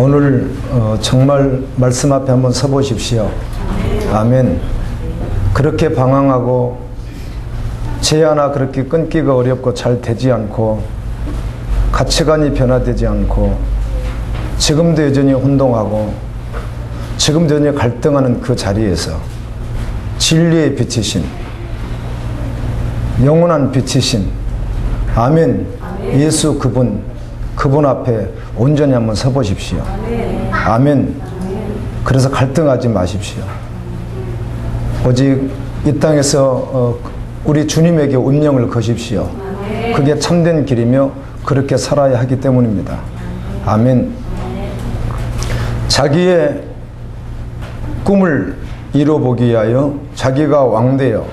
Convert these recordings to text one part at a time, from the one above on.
오늘 정말 말씀 앞에 한번 서보십시오. 아멘. 그렇게 방황하고 제 하나 그렇게 끊기가 어렵고 잘 되지 않고 가치관이 변화되지 않고 지금도 여전히 혼동하고 지금도 여전히 갈등하는 그 자리에서 진리의 빛이신 영원한 빛이신 아멘 예수 그분 앞에 온전히 한번 서보십시오. 아멘. 그래서 갈등하지 마십시오. 오직 이 땅에서 우리 주님에게 운명을 거십시오. 그게 참된 길이며 그렇게 살아야 하기 때문입니다. 아멘. 자기의 꿈을 이뤄보기 위하여 자기가 왕되어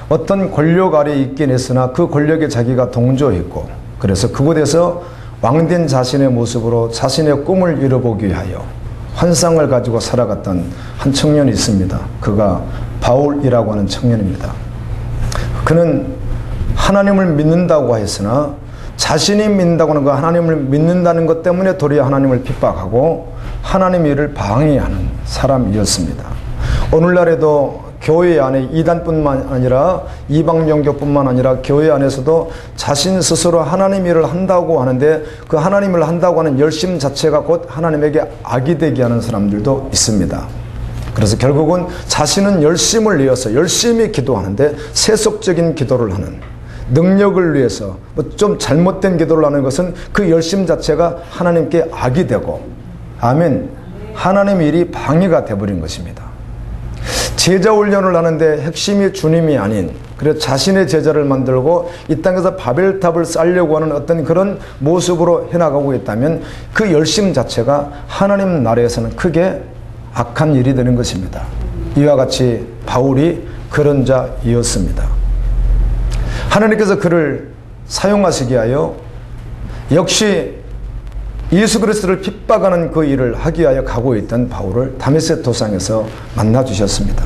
어떤 권력 아래에 있긴 했으나 그 권력에 자기가 동조했고 그래서 그곳에서 왕된 자신의 모습으로 자신의 꿈을 이뤄보기 위하여 환상을 가지고 살아갔던 한 청년이 있습니다. 그가 바울이라고 하는 청년입니다. 그는 하나님을 믿는다고 했으나 자신이 믿는다고 하는 거 하나님을 믿는다는 것 때문에 도리어 하나님을 핍박하고 하나님의 일을 방해하는 사람이었습니다. 오늘날에도 교회 안에 이단뿐만 아니라 이방 종교뿐만 아니라 교회 안에서도 자신 스스로 하나님 일을 한다고 하는데 그 하나님 일을 한다고 하는 열심 자체가 곧 하나님에게 악이 되게 하는 사람들도 있습니다. 그래서 결국은 자신은 열심을 내어서 열심히 기도하는데 세속적인 기도를 하는 능력을 위해서 좀 잘못된 기도를 하는 것은 그 열심 자체가 하나님께 악이 되고 아멘 하나님의 일이 방해가 되어버린 것입니다. 제자 훈련을 하는데 핵심이 주님이 아닌 그래서 자신의 제자를 만들고 이 땅에서 바벨탑을 쌓으려고 하는 어떤 그런 모습으로 해나가고 있다면 그 열심 자체가 하나님 나라에서는 크게 악한 일이 되는 것입니다. 이와 같이 바울이 그런 자이었습니다. 하나님께서 그를 사용하시기 위하여 역시 예수 그리스도를 핍박하는 그 일을 하기 위하여 가고 있던 바울을 다메섹 도상에서 만나 주셨습니다.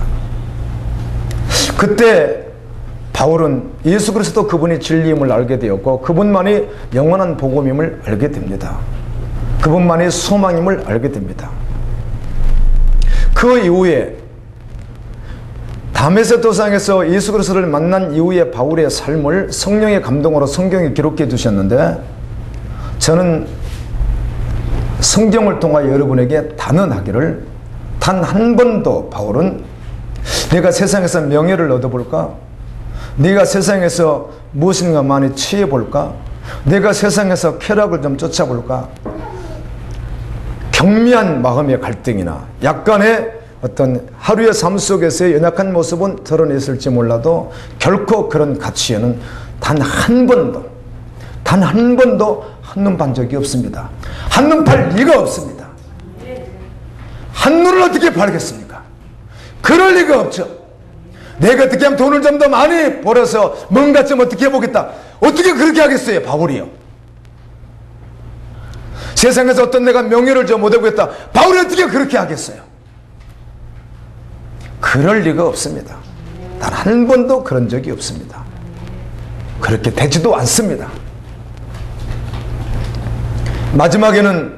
그때 바울은 예수 그리스도 그분이 진리임을 알게 되었고 그분만이 영원한 복음임을 알게 됩니다. 그분만이 소망임을 알게 됩니다. 그 이후에 다메섹 도상에서 예수 그리스도를 만난 이후에 바울의 삶을 성령의 감동으로 성경에 기록해 두셨는데 저는 성경을 통하여 여러분에게 단언하기를 단 한 번도 바울은 내가 세상에서 명예를 얻어볼까? 내가 세상에서 무엇인가 많이 취해볼까? 내가 세상에서 쾌락을 좀 쫓아볼까? 경미한 마음의 갈등이나 약간의 어떤 하루의 삶 속에서의 연약한 모습은 드러냈을지 몰라도 결코 그런 가치에는 단 한 번도 한눈 판 적이 없습니다. 한눈 팔 리가 없습니다. 한눈을 어떻게 팔겠습니까? 그럴 리가 없죠. 내가 어떻게 하면 돈을 좀 더 많이 벌어서 뭔가 좀 어떻게 해보겠다. 어떻게 그렇게 하겠어요? 바울이요. 세상에서 어떤 내가 명예를 좀 얻어보겠다. 바울이 어떻게 그렇게 하겠어요? 그럴 리가 없습니다. 단 한 번도 그런 적이 없습니다. 그렇게 되지도 않습니다. 마지막에는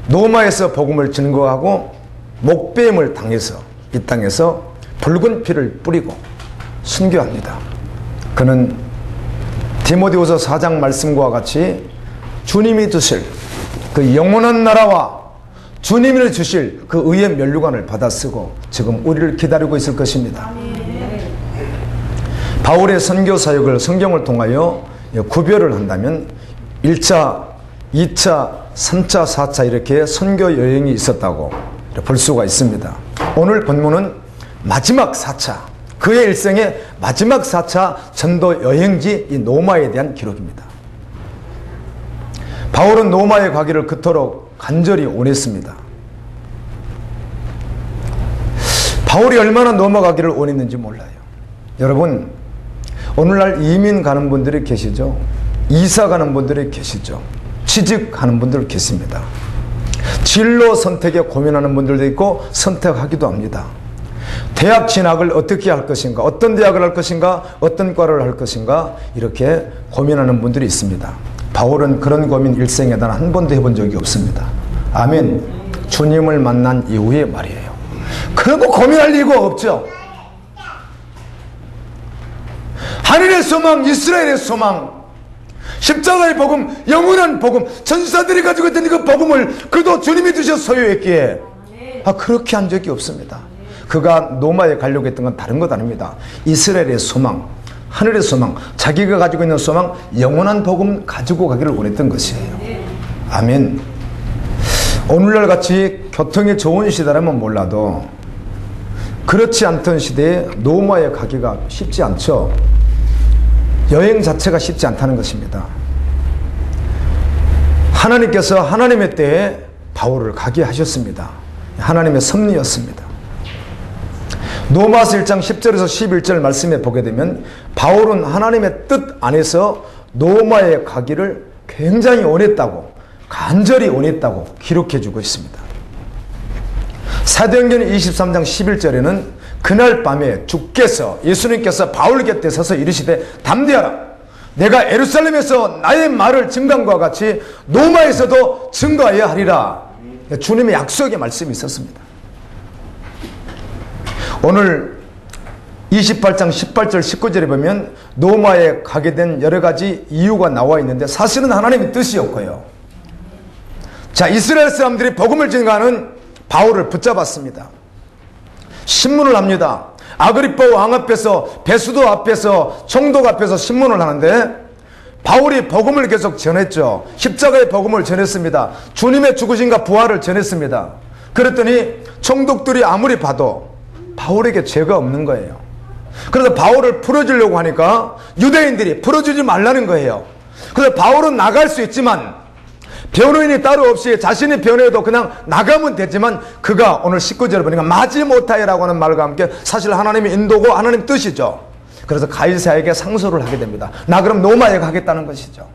노마에서 복음을 증거하고 목배임을 당해서 이 땅에서 붉은 피를 뿌리고 순교합니다. 그는 디모데후서 4장 말씀과 같이 주님이 주실 그 영원한 나라와 주님이 주실 그 의의 면류관을 받아 쓰고 지금 우리를 기다리고 있을 것입니다. 바울의 선교 사역을 성경을 통하여 구별을 한다면 1차, 2차, 3차, 4차 이렇게 선교 여행이 있었다고 볼 수가 있습니다. 오늘 본문은 마지막 4차, 그의 일생의 마지막 4차 전도 여행지 이 노마에 대한 기록입니다. 바울은 노마에 가기를 그토록 간절히 원했습니다. 바울이 얼마나 노마 가기를 원했는지 몰라요. 여러분, 오늘날 이민 가는 분들이 계시죠? 이사 가는 분들이 계시죠? 취직하는 분들 계십니다. 진로 선택에 고민하는 분들도 있고 선택하기도 합니다. 대학 진학을 어떻게 할 것인가, 어떤 대학을 할 것인가, 어떤 과를 할 것인가 이렇게 고민하는 분들이 있습니다. 바울은 그런 고민 일생에 단 한 번도 해본 적이 없습니다. 아멘. 주님을 만난 이후의 말이에요. 그러고 고민할 이유가 없죠. 하늘의 소망, 이스라엘의 소망, 십자가의 복음, 영원한 복음, 전사들이 가지고 있던 그 복음을 그도 주님이 주셔 소유했기에 그렇게 한 적이 없습니다. 그가 노마에 가려고 했던 건 다른 것 아닙니다. 이스라엘의 소망, 하늘의 소망, 자기가 가지고 있는 소망, 영원한 복음 가지고 가기를 원했던 것이에요. 아멘. 오늘날 같이 교통이 좋은 시대라면 몰라도 그렇지 않던 시대에 노마에 가기가 쉽지 않죠. 여행 자체가 쉽지 않다는 것입니다. 하나님께서 하나님의 때에 바울을 가게 하셨습니다. 하나님의 섭리였습니다. 로마서 1장 10절에서 11절 말씀에 보게 되면 바울은 하나님의 뜻 안에서 로마에 가기를 굉장히 원했다고, 간절히 원했다고 기록해 주고 있습니다. 사도행전 23장 11절에는 그날 밤에 주께서, 예수님께서 바울 곁에 서서 이르시되 담대하라, 내가 예루살렘에서 나의 말을 증거함과 같이 로마에서도 증거하여 하리라. 주님의 약속의 말씀이 있었습니다. 오늘 28장 18절 19절에 보면 로마에 가게 된 여러 가지 이유가 나와 있는데 사실은 하나님의 뜻이었고요. 자, 이스라엘 사람들이 복음을 증거하는 바울을 붙잡았습니다. 신문을 합니다. 아그리파 왕 앞에서, 베수도 앞에서, 총독 앞에서 신문을 하는데 바울이 복음을 계속 전했죠. 십자가의 복음을 전했습니다. 주님의 죽으심과 부활을 전했습니다. 그랬더니 총독들이 아무리 봐도 바울에게 죄가 없는 거예요. 그래서 바울을 풀어주려고 하니까 유대인들이 풀어주지 말라는 거예요. 그래서 바울은 나갈 수 있지만 변호인이 따로 없이 자신이 변호해도 그냥 나가면 되지만 그가 오늘 19절을 보니까 마지못하여라고 하는 말과 함께 사실 하나님의 인도고 하나님 뜻이죠. 그래서 가이사에게 상소를 하게 됩니다. 나 그럼 로마에 가겠다는 것이죠.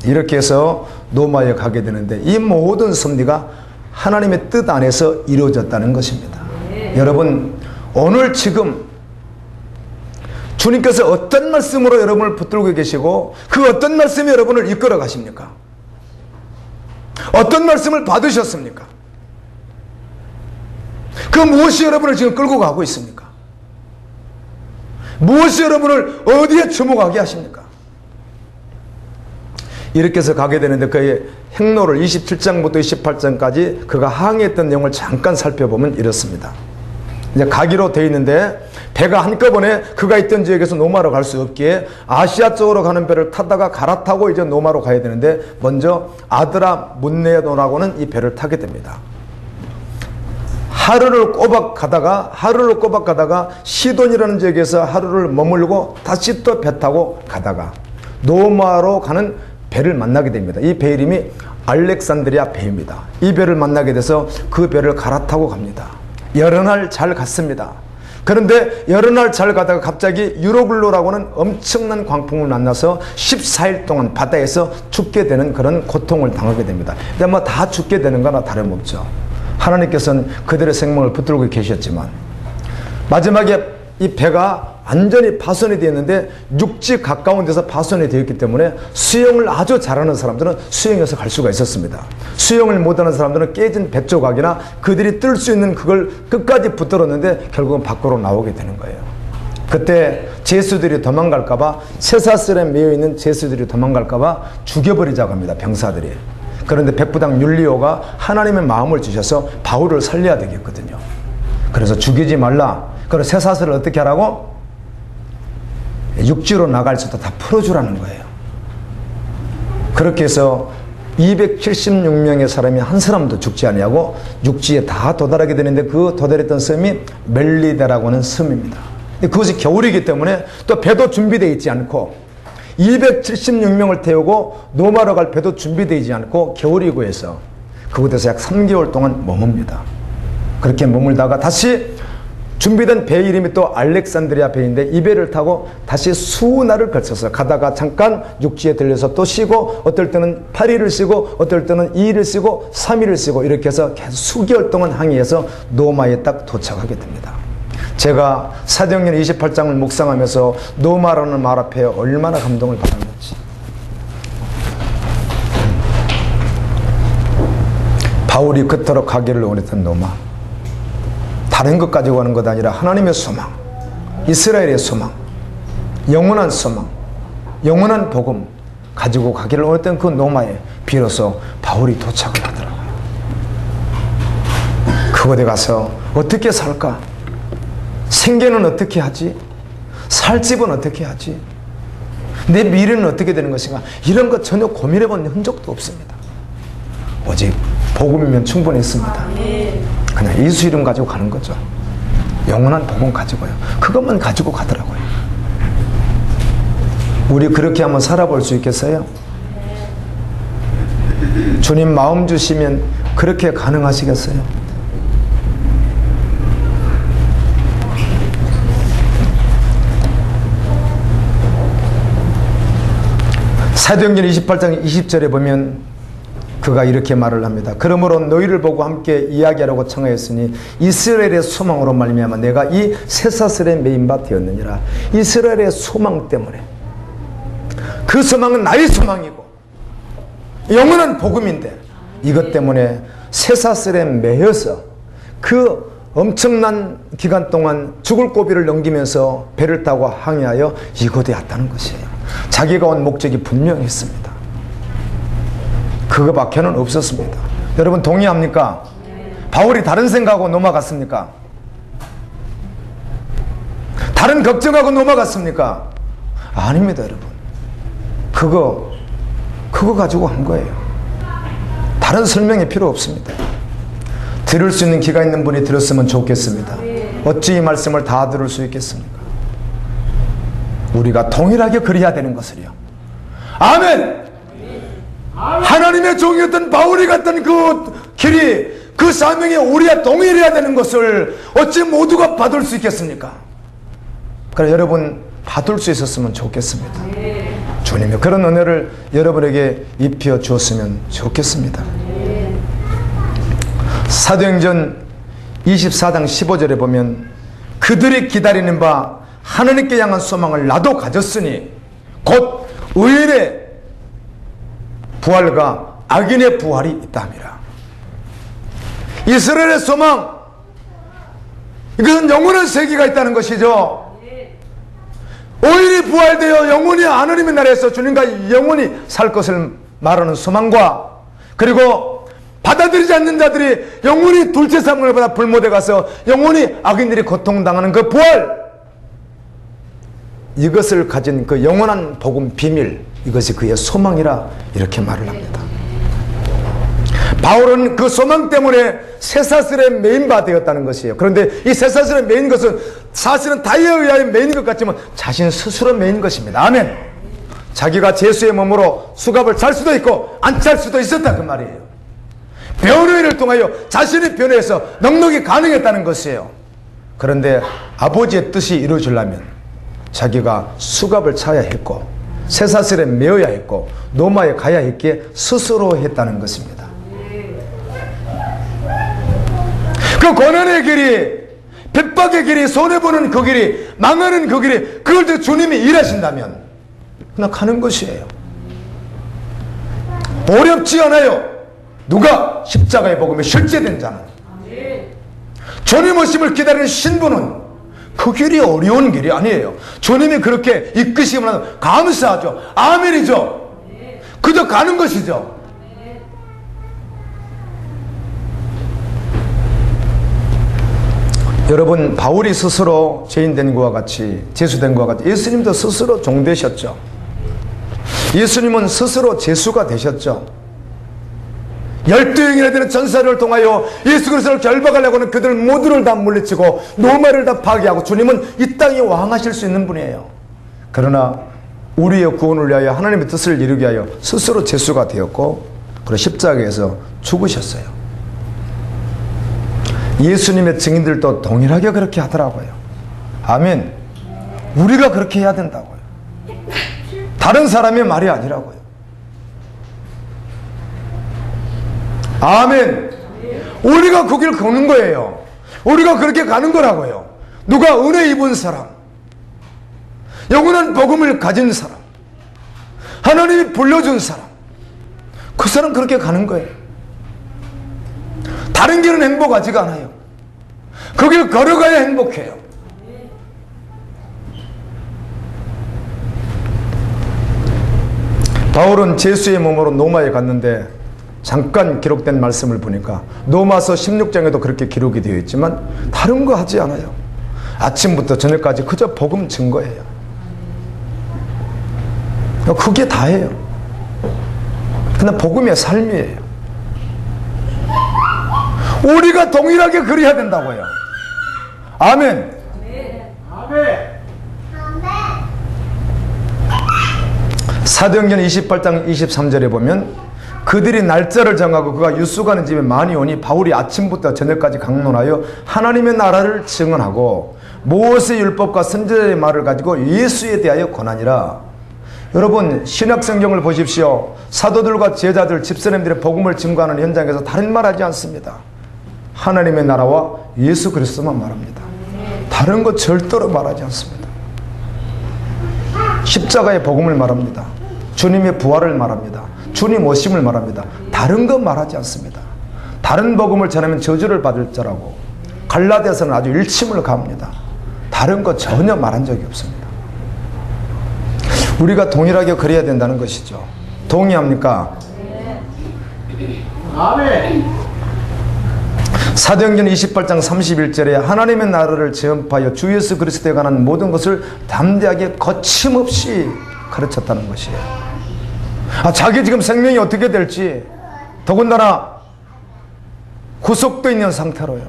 이렇게 해서 로마에 가게 되는데 이 모든 섭리가 하나님의 뜻 안에서 이루어졌다는 것입니다. 여러분, 오늘 지금 주님께서 어떤 말씀으로 여러분을 붙들고 계시고 그 어떤 말씀이 여러분을 이끌어 가십니까? 어떤 말씀을 받으셨습니까? 그 무엇이 여러분을 지금 끌고 가고 있습니까? 무엇이 여러분을 어디에 주목하게 하십니까? 이렇게 해서 가게 되는데 그의 행로를 27장부터 28장까지 그가 항해했던 내용을 잠깐 살펴보면 이렇습니다. 이제 가기로 되어 있는데 배가 한꺼번에 그가 있던 지역에서 노마로 갈 수 없기에 아시아 쪽으로 가는 배를 타다가 갈아타고 이제 노마로 가야 되는데 먼저 아드라 문네노라고는 이 배를 타게 됩니다. 하루를 꼬박 가다가 시돈이라는 지역에서 하루를 머물고 다시 또 배 타고 가다가 노마로 가는 배를 만나게 됩니다. 이 배 이름이 알렉산드리아 배입니다. 이 배를 만나게 돼서 그 배를 갈아타고 갑니다. 여러 날 잘 갔습니다. 그런데 여러 날 잘 가다가 갑자기 유로글로라고는 엄청난 광풍을 만나서 14일 동안 바다에서 죽게 되는 그런 고통을 당하게 됩니다. 근데 뭐 다 죽게 되는 거나 다름없죠. 하나님께서는 그들의 생명을 붙들고 계셨지만 마지막에 이 배가 완전히 파손이 되었는데 육지 가까운 데서 파손이 되었기 때문에 수영을 아주 잘하는 사람들은 수영해서 갈 수가 있었습니다. 수영을 못하는 사람들은 깨진 배 조각이나 그들이 뜰 수 있는 그걸 끝까지 붙들었는데 결국은 밖으로 나오게 되는 거예요. 그때 제수들이 도망갈까봐, 쇠사슬에 매여있는 제수들이 도망갈까봐 죽여버리자고 합니다. 병사들이. 그런데 백부장 율리오가 하나님의 마음을 주셔서 바울을 살려야 되겠거든요. 그래서 죽이지 말라. 그래서 쇠사슬을 어떻게 하라고? 육지로 나갈 수도 다 풀어주라는 거예요. 그렇게 해서 276명의 사람이 한 사람도 죽지 아니하고 육지에 다 도달하게 되는데 그 도달했던 섬이 멜리데라고 하는 섬입니다. 그것이 겨울이기 때문에 또 배도 준비되어 있지 않고 276명을 태우고 노마로 갈 배도 준비되어 있지 않고 겨울이고 해서 그곳에서 약 3개월 동안 머뭅니다. 그렇게 머물다가 다시 준비된 배 이름이 또 알렉산드리아 배인데 이 배를 타고 다시 수날을 걸쳐서 가다가 잠깐 육지에 들려서 또 쉬고 어떨 때는 8일을 쉬고 어떨 때는 2일을 쉬고 3일을 쉬고 이렇게 해서 계속 수개월 동안 항해해서 노마에 딱 도착하게 됩니다. 제가 사도행전 28장을 묵상하면서 노마라는 말 앞에 얼마나 감동을 받았는지. 바울이 그토록 가기를 원했던 로마, 다른 것 가지고 가는 것 아니라 하나님의 소망, 이스라엘의 소망, 영원한 소망, 영원한 복음 가지고 가기를 원했던 그 로마에 비로소 바울이 도착을 하더라고요. 그곳에 가서 어떻게 살까? 생계는 어떻게 하지? 살 집은 어떻게 하지? 내 미래는 어떻게 되는 것인가? 이런 것 전혀 고민해 본 흔적도 없습니다. 오직 복음이면 충분했습니다. 그냥 예수 이름 가지고 가는 거죠. 영원한 복음 가지고요. 그것만 가지고 가더라고요. 우리 그렇게 한번 살아볼 수 있겠어요? 주님 마음 주시면 그렇게 가능하시겠어요? 사도행전 28장 20절에 보면 그가 이렇게 말을 합니다. 그러므로 너희를 보고 함께 이야기하라고 청하였으니 이스라엘의 소망으로 말미암아 내가 이 쇠사슬에 매인 바 되었느니라. 이스라엘의 소망 때문에, 그 소망은 나의 소망이고 영원한 복음인데, 이것 때문에 쇠사슬에 매여서 그 엄청난 기간 동안 죽을 고비를 넘기면서 배를 타고 항해하여 이곳에 왔다는 것이에요. 자기가 온 목적이 분명했습니다. 그거밖에는 없었습니다. 여러분 동의합니까? 바울이 다른 생각하고 넘어갔습니까? 다른 걱정하고 넘어갔습니까? 아닙니다, 여러분. 그거 가지고 한 거예요. 다른 설명이 필요 없습니다. 들을 수 있는 귀가 있는 분이 들었으면 좋겠습니다. 어찌 이 말씀을 다 들을 수 있겠습니까? 우리가 동일하게 그래야 되는 것을요. 아멘! 하나님의 종이었던 바울이 갔던 그 길이, 그 사명에 우리가 동일해야 되는 것을 어찌 모두가 받을 수 있겠습니까? 그래, 여러분 받을 수 있었으면 좋겠습니다. 주님의 그런 은혜를 여러분에게 입혀 주었으면 좋겠습니다. 사도행전 24장 15절에 보면 그들이 기다리는 바 하나님께 향한 소망을 나도 가졌으니 곧 의인의 부활과 악인의 부활이 있다미라. 이스라엘의 소망, 이것은 영원한 세계가 있다는 것이죠. 의인이 부활되어 영원히 하나님의 나라에서 주님과 영원히 살 것을 말하는 소망과, 그리고 받아들이지 않는 자들이 영원히 둘째 사망을 받아 불못에 가서 영원히 악인들이 고통당하는 그 부활, 이것을 가진 그 영원한 복음 비밀, 이것이 그의 소망이라 이렇게 말을 합니다. 바울은 그 소망 때문에 쇠사슬에 매인 바 되었다는 것이에요. 그런데 이 쇠사슬에 매인 것은 사실은 다이에 의하여 매인 것 같지만 자신 스스로 매인 것입니다. 아멘. 자기가 죄수의 몸으로 수갑을 찰 수도 있고 안 찰 수도 있었다, 그 말이에요. 변호인을 통하여 자신이 변호해서 넉넉히 가능했다는 것이에요. 그런데 아버지의 뜻이 이루어지려면 자기가 수갑을 차야 했고 쇠사슬에 매어야 했고 로마에 가야 했기에 스스로 했다는 것입니다. 그 고난의 길이, 핍박의 길이, 손해보는 그 길이, 망하는 그 길이, 그걸 또 주님이 일하신다면 그냥 가는 것이에요. 어렵지 않아요. 누가? 십자가의 복음이 실제된 자는. 주님 오심을 기다리는 신부는 그 길이 어려운 길이 아니에요. 주님이 그렇게 이끄시면 감사하죠. 아멘이죠. 그저 가는 것이죠. 여러분, 바울이 스스로 죄인된 것과 같이, 죄수된 것과 같이 예수님도 스스로 종되셨죠. 예수님은 스스로 죄수가 되셨죠. 12명이나 되는 전사를 통하여 예수 그리스도를 결박하려고 하는 그들 모두를 다 물리치고 로마를 다 파괴하고 주님은 이 땅에 왕하실 수 있는 분이에요. 그러나 우리의 구원을 위하여 하나님의 뜻을 이루기 위하여 스스로 죄수가 되었고, 그리고 십자가에서 죽으셨어요. 예수님의 증인들도 동일하게 그렇게 하더라고요. 아멘. 우리가 그렇게 해야 된다고요. 다른 사람의 말이 아니라고요. 아멘. 우리가 그 길 걷는 거예요. 우리가 그렇게 가는 거라고요. 누가 은혜 입은 사람, 영원한 복음을 가진 사람, 하나님이 불러준 사람, 그 사람 그렇게 가는 거예요. 다른 길은 행복하지가 않아요. 그 길 걸어가야 행복해요. 바울은 제수의 몸으로 노마에 갔는데 잠깐 기록된 말씀을 보니까 로마서 16장에도 그렇게 기록이 되어 있지만 다른 거 하지 않아요. 아침부터 저녁까지 그저 복음 증거예요. 그게 다예요. 그냥 복음의 삶이에요. 우리가 동일하게 그래야 된다고요. 아멘. 아멘. 사도행전 28장 23절에 보면 그들이 날짜를 정하고 그가 유숙하는 집에 많이 오니 바울이 아침부터 저녁까지 강론하여 하나님의 나라를 증언하고 모세의 율법과 선지자의 말을 가지고 예수에 대하여 권하니라. 여러분 신약성경을 보십시오. 사도들과 제자들 집사님들의 복음을 증거하는 현장에서 다른 말 하지 않습니다. 하나님의 나라와 예수 그리스도만 말합니다. 다른 것 절대로 말하지 않습니다. 십자가의 복음을 말합니다. 주님의 부활을 말합니다. 주님 오심을 말합니다. 다른 것 말하지 않습니다. 다른 복음을 전하면 저주를 받을 자라고 갈라디아서는 아주 일침을 가합니다. 다른 것 전혀 말한 적이 없습니다. 우리가 동일하게 그래야 된다는 것이죠. 동의합니까? 아멘. 사도행전 28장 31절에 하나님의 나라를 전파하여 주 예수 그리스도에 관한 모든 것을 담대하게 거침없이 가르쳤다는 것이에요. 자기 지금 생명이 어떻게 될지 더군다나 구속되어 있는 상태로요.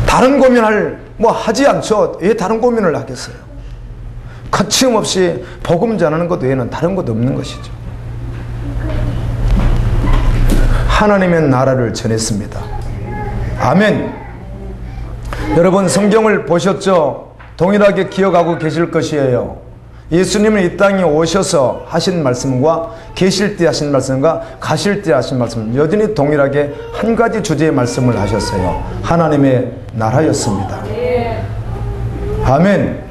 다른 고민을 하지 않죠. 왜 다른 고민을 하겠어요? 거침없이 복음 전하는 것 외에는 다른 것 없는 것이죠. 하나님의 나라를 전했습니다. 아멘. 여러분 성경을 보셨죠? 동일하게 기억하고 계실 것이에요. 예수님은 이 땅에 오셔서 하신 말씀과 계실 때 하신 말씀과 가실 때 하신 말씀 여전히 동일하게 한 가지 주제의 말씀을 하셨어요. 하나님의 나라였습니다. 아멘.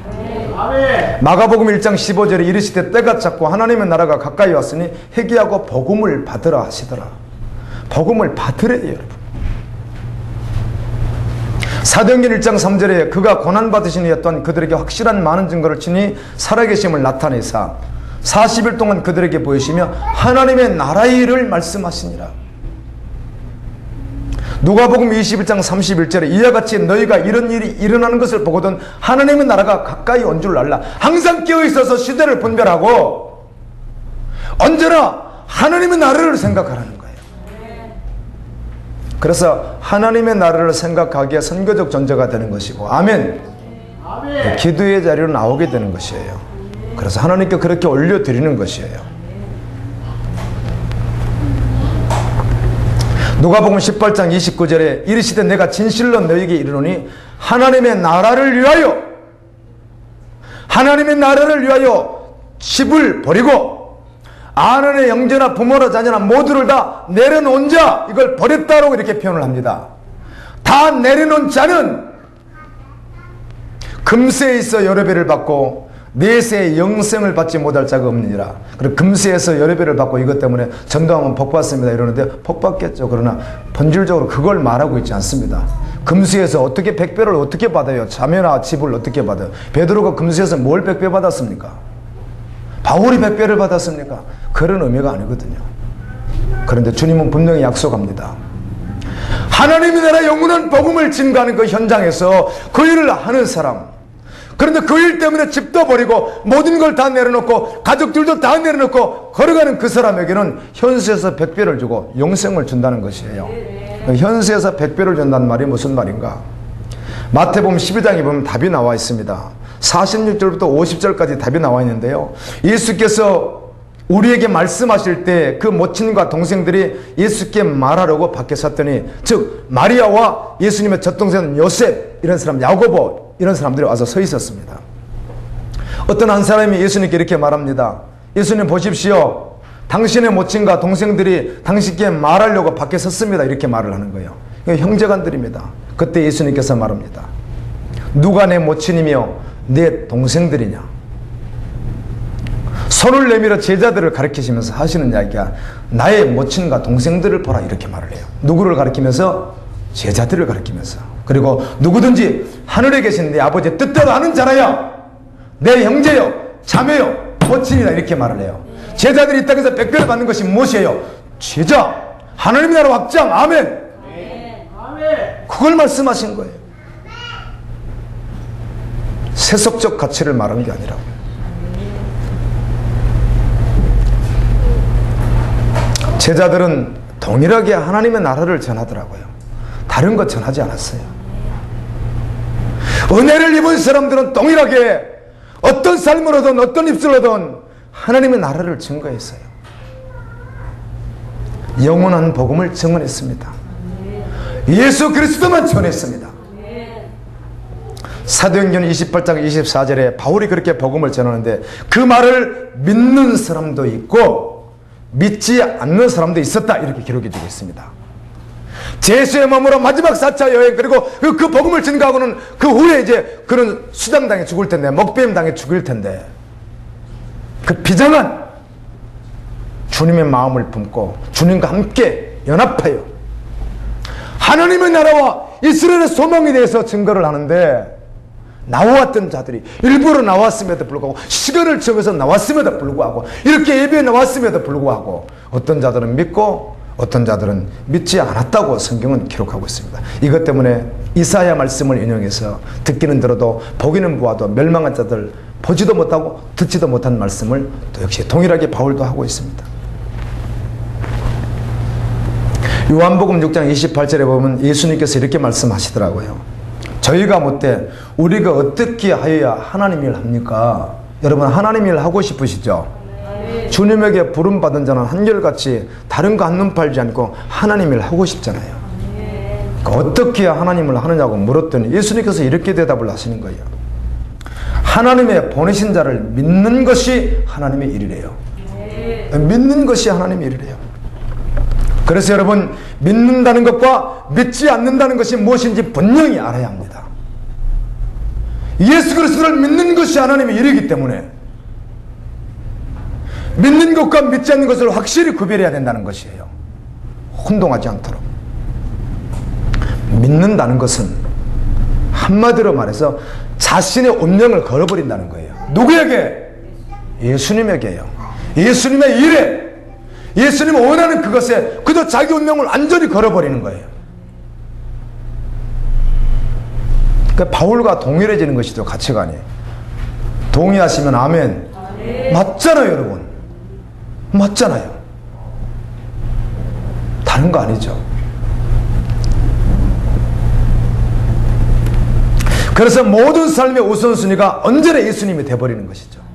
마가복음 1장 15절에 이르시되 때가 찼고 하나님의 나라가 가까이 왔으니 회개하고 복음을 받으라 하시더라. 복음을 받으래요, 여러분. 사도행전 1장 3절에 그가 고난받으신 이에 또한 그들에게 확실한 많은 증거를 치니 살아계심을 나타내사 40일 동안 그들에게 보이시며 하나님의 나라의 일을 말씀하시니라. 누가복음 21장 31절에 이와 같이 너희가 이런 일이 일어나는 것을 보거든 하나님의 나라가 가까이 온 줄 알라. 항상 깨어있어서 시대를 분별하고 언제나 하나님의 나라를 생각하라는 거예요. 그래서 하나님의 나라를 생각하기에 선교적 존재가 되는 것이고 아멘. 기도의 자리로 나오게 되는 것이에요. 그래서 하나님께 그렇게 올려드리는 것이에요. 누가복음 18장 29절에 이르시되 내가 진실로 너희에게 이르노니 하나님의 나라를 위하여 집을 버리고 아내나 형제나 부모나 자녀나 모두를 다 내려놓은 자 이걸 버렸다라고 이렇게 표현을 합니다. 다 내려놓은 자는 금세에 있어 여러 배를 받고 내세에 영생을 받지 못할 자가 없느니라. 그리고 금세에서 여러 배를 받고 이것 때문에 전도하면 복 받습니다 이러는데 복 받겠죠. 그러나 본질적으로 그걸 말하고 있지 않습니다. 금수에서 어떻게 100배를 어떻게 받아요? 자매나 집을 어떻게 받아요? 베드로가 금수에서 뭘 100배 받았습니까? 바울이 100배를 받았습니까? 그런 의미가 아니거든요. 그런데 주님은 분명히 약속합니다. 하나님의 나라 영원한 복음을 증거하는 그 현장에서 그 일을 하는 사람, 그런데 그 일 때문에 집도 버리고 모든 걸 다 내려놓고 가족들도 다 내려놓고 걸어가는 그 사람에게는 현세에서 100배를 주고 영생을 준다는 것이에요. 현세에서 100배를 준다는 말이 무슨 말인가? 마태복음 12장에 보면 답이 나와 있습니다. 46절부터 50절까지 답이 나와 있는데요. 예수께서 우리에게 말씀하실 때 그 모친과 동생들이 예수께 말하려고 밖에 섰더니 즉 마리아와 예수님의 젖동생 요셉 이런 사람, 야고보 이런 사람들이 와서 서 있었습니다. 어떤 한 사람이 예수님께 이렇게 말합니다. 예수님 보십시오. 당신의 모친과 동생들이 당신께 말하려고 밖에 섰습니다. 이렇게 말을 하는 거예요. 형제간들입니다. 그때 예수님께서 말합니다. 누가 내 모친이며 내 동생들이냐? 손을 내밀어 제자들을 가르치시면서 하시는 이야기가 나의 모친과 동생들을 보라 이렇게 말을 해요. 누구를 가르치면서? 제자들을 가르치면서. 그리고 누구든지 하늘에 계신 내 아버지의 뜻대로 하는 자라야 내 형제요 자매요 모친이다 이렇게 말을 해요. 제자들이 이 땅에서 백배를 받는 것이 무엇이에요? 제자, 하나님의 나라 확장. 아멘. 그걸 말씀하신 거예요. 세속적 가치를 말한 게 아니라고요. 제자들은 동일하게 하나님의 나라를 전하더라고요. 다른 것 전하지 않았어요. 은혜를 입은 사람들은 동일하게 어떤 삶으로든 어떤 입술로든 하나님의 나라를 증거했어요. 영원한 복음을 증언했습니다. 예수 그리스도만 전했습니다. 사도행전 28장 24절에 바울이 그렇게 복음을 전하는데 그 말을 믿는 사람도 있고 믿지 않는 사람도 있었다 이렇게 기록해 주고 있습니다. 제수의 몸으로 마지막 4차 여행 그리고 그 복음을 증거하고는 그 후에 이제 그런 수장당해 죽을 텐데 먹뱀 당해 죽을 텐데 그 비장한 주님의 마음을 품고 주님과 함께 연합하여 하나님의 나라와 이스라엘의 소망에 대해서 증거를 하는데 나왔던 자들이 일부러 나왔음에도 불구하고 시간을 정해서 나왔음에도 불구하고 이렇게 예배에 나왔음에도 불구하고 어떤 자들은 믿고 어떤 자들은 믿지 않았다고 성경은 기록하고 있습니다. 이것 때문에 이사야 말씀을 인용해서 듣기는 들어도 보기는 보아도 멸망한 자들 보지도 못하고 듣지도 못한 말씀을 또 역시 동일하게 바울도 하고 있습니다. 요한복음 6장 28절에 보면 예수님께서 이렇게 말씀하시더라고요. 저희가 묻되 우리가 어떻게 하여야 하나님 일 합니까? 여러분 하나님 일 하고 싶으시죠? 주님에게 부름받은 자는 한결같이 다른 거 한눈 팔지 않고 하나님 일 하고 싶잖아요. 어떻게 해야 하나님을 하느냐고 물었더니 예수님께서 이렇게 대답을 하시는 거예요. 하나님의 보내신 자를 믿는 것이 하나님의 일이래요. 믿는 것이 하나님의 일이래요. 그래서 여러분 믿는다는 것과 믿지 않는다는 것이 무엇인지 분명히 알아야 합니다. 예수 그리스도를 믿는 것이 하나님의 일이기 때문에 믿는 것과 믿지 않는 것을 확실히 구별해야 된다는 것이에요. 혼동하지 않도록. 믿는다는 것은 한마디로 말해서 자신의 운명을 걸어버린다는 거예요. 누구에게? 예수님에게요. 예수님의 일에 예수님이 원하는 그것에 그저 자기 운명을 완전히 걸어버리는 거예요. 그러니까 바울과 동일해지는 것이죠. 가치관이. 동의하시면 아멘. 맞잖아요 여러분. 맞잖아요. 다른 거 아니죠. 그래서 모든 삶의 우선순위가 언제나 예수님이 돼버리는 것이죠.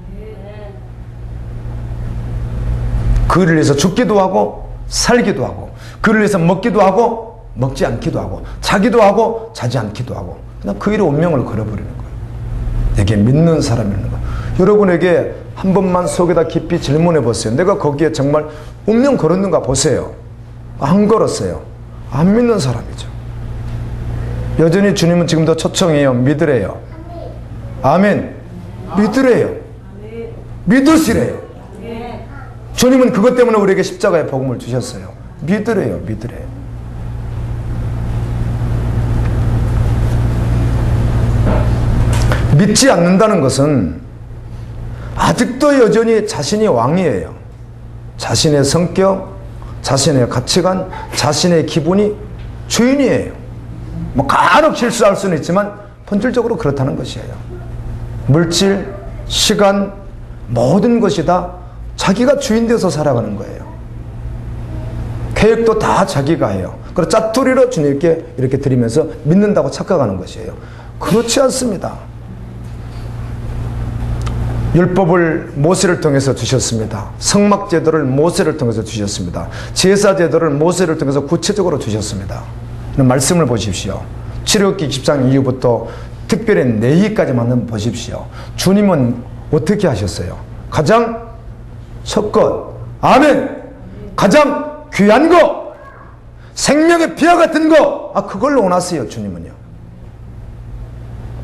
그를 위해서 죽기도 하고 살기도 하고 그를 위해서 먹기도 하고 먹지 않기도 하고 자기도 하고 자지 않기도 하고 그냥 그 일에 운명을 걸어버리는 거예요. 이게 믿는 사람이라는 거예요. 여러분에게 한 번만 속에다 깊이 질문해 보세요. 내가 거기에 정말 운명 걸었는가 보세요. 안 걸었어요. 안 믿는 사람이죠. 여전히 주님은 지금도 초청해요. 믿으래요. 아멘. 믿으래요. 믿으시래요. 주님은 그것 때문에 우리에게 십자가의 복음을 주셨어요. 믿으래요. 믿으래요. 믿지 않는다는 것은 아직도 여전히 자신이 왕이에요. 자신의 성격, 자신의 가치관, 자신의 기분이 주인이에요. 뭐 간혹 실수할 수는 있지만 본질적으로 그렇다는 것이에요. 물질, 시간, 모든 것이 다 자기가 주인 되어서 살아가는 거예요. 계획도 다 자기가 해요. 그리고 짜투리로 주님께 이렇게 드리면서 믿는다고 착각하는 것이에요. 그렇지 않습니다. 율법을 모세를 통해서 주셨습니다. 성막제도를 모세를 통해서 주셨습니다. 제사제도를 모세를 통해서 구체적으로 주셨습니다. 말씀을 보십시오. 출애굽기 10장 이후부터 특별히 내기까지만 한번 보십시오. 주님은 어떻게 하셨어요? 가장 첫 것, 아멘. 가장 귀한 거, 생명의 피와 같은 거, 그걸 원하세요. 주님은요.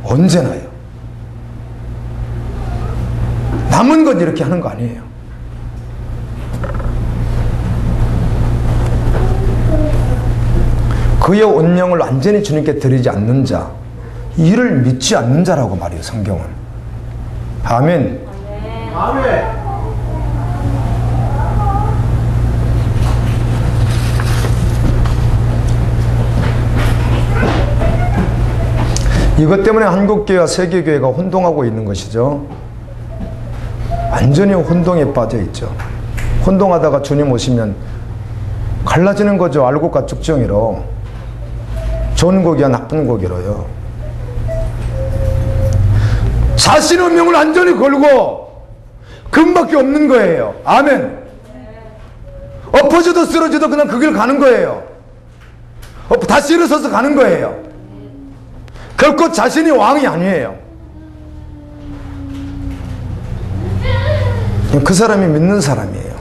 언제나요. 남은 건 이렇게 하는 거 아니에요. 그의 운명을 완전히 주님께 드리지 않는 자, 이를 믿지 않는 자라고 말이에요, 성경은. 아멘. 아멘. 이것 때문에 한국교회와 세계교회가 혼동하고 있는 것이죠. 완전히 혼동에 빠져 있죠. 혼동하다가 주님 오시면 갈라지는 거죠. 알곡과 죽정이로. 좋은 고기와 나쁜 고기로요. 자신의 운명을 완전히 걸고 금밖에 없는 거예요. 아멘. 엎어져도 쓰러져도 그냥 그 길 가는 거예요. 다시 일어서서 가는 거예요. 결코 자신이 왕이 아니에요. 그 사람이 믿는 사람이에요.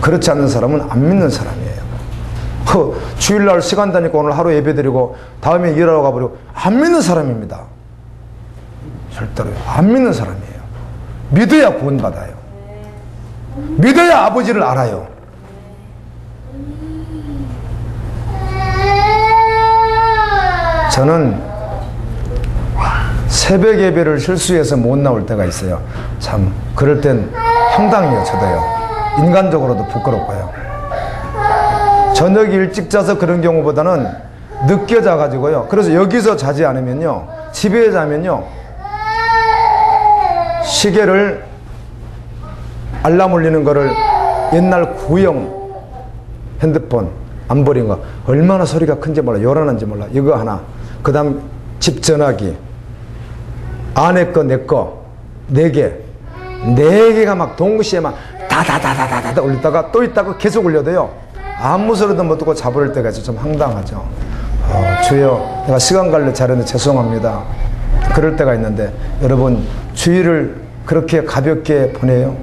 그렇지 않는 사람은 안 믿는 사람이에요. 주일날 시간 다니까 오늘 하루 예배드리고 다음에 일하러 가버리고 안 믿는 사람입니다. 절대로 안 믿는 사람이에요. 믿어야 구원받아요. 믿어야 아버지를 알아요. 저는 새벽 예배를 실수해서 못 나올 때가 있어요. 참 그럴 땐 황당해요. 저도요. 인간적으로도 부끄럽고요. 저녁 일찍 자서 그런 경우보다는 늦게 자가지고요. 그래서 여기서 자지 않으면요, 집에 자면요, 시계를 알람 울리는 거를 옛날 구형 핸드폰 안 버린 거 얼마나 소리가 큰지 몰라, 요란한지 몰라. 이거 하나, 그 다음 집 전화기, 아내 거, 내 거, 4개. 4개가 막 동시에 막 다다다다다다 울리다가 또 있다가 계속 울려도요, 아무 소리도 못 듣고 자버릴 때가 있어서 좀 황당하죠. 주여, 내가 시간 관리 잘했는데 죄송합니다. 그럴 때가 있는데, 여러분, 주일을 그렇게 가볍게 보내요?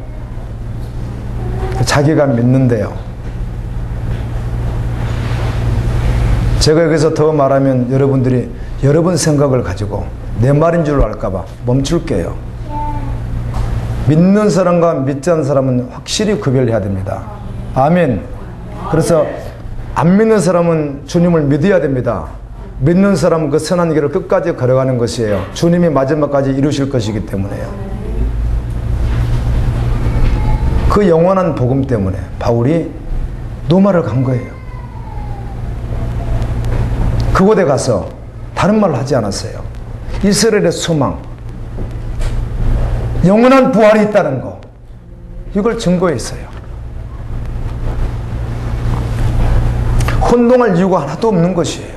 자기가 믿는데요. 제가 여기서 더 말하면 여러분들이 여러분 생각을 가지고 내 말인 줄 알까봐 멈출게요. 믿는 사람과 믿지 않는 사람은 확실히 구별해야 됩니다. 아멘. 그래서 안 믿는 사람은 주님을 믿어야 됩니다. 믿는 사람은 그 선한 길을 끝까지 걸어가는 것이에요. 주님이 마지막까지 이루실 것이기 때문에요. 그 영원한 복음 때문에 바울이 노마를 간 거예요. 그곳에 가서 다른 말을 하지 않았어요. 이스라엘의 소망, 영원한 부활이 있다는 거, 이걸 증거했어요. 혼동할 이유가 하나도 없는 것이에요.